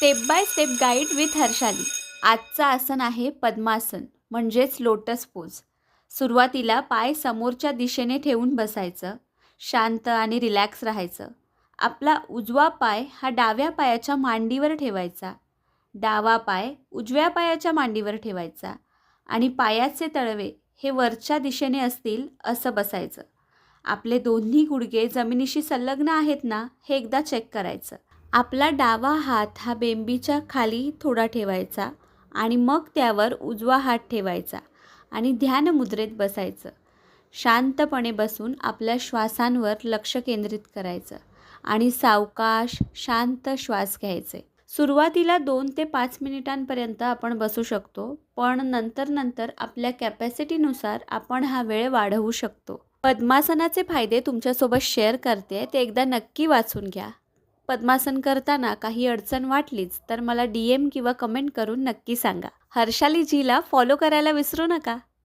Step by step guide with Harshali. आजचं आसन आहे पद्मासन म्हणजेच लोटस पोज. सुरुवातीला पाय समोरच्या दिशेने ठेवून बसायचं. शांत आणि रिलॅक्स राहायचं. आपला उजवा पाय हा डाव्या पायाच्या मांडीवर ठेवायचा. डावा पाय उजव्या पायाच्या मांडीवर ठेवायचा आणि पायाचे तळवे हे वरच्या दिशेने असतील असं बसायचं. आपले दोन्ही गुडघे जमिनीशी संलग्न आहेत ना हे एकदा चेक करायचं. आपला डावा हात हा बेंबीच्या खाली थोडा ठेवायचा आणि मग त्यावर उजवा हात ठेवायचा आणि ध्यान मुद्रेत बसायचं. शांतपणे बसून आपल्या श्वासांवर लक्ष केंद्रित करायचं आणि सावकाश शांत श्वास घ्यायचे. सुरुवातीला 2 ते 5 मिनिटांपर्यंत आपण बसू शकतो, पण नंतर आपल्या कॅपॅसिटीनुसार आपण हा वेळ वाढवू शकतो. पद्मासनाचे फायदे तुमच्यासोबत शेअर करते, ते एकदा नक्की वाचून घ्या. पद्मासन करताना काही अडचण वाटलीच तर मला DM किंवा कमेंट करून नक्की सांगा. हर्षालीजीला फॉलो करायला विसरू नका.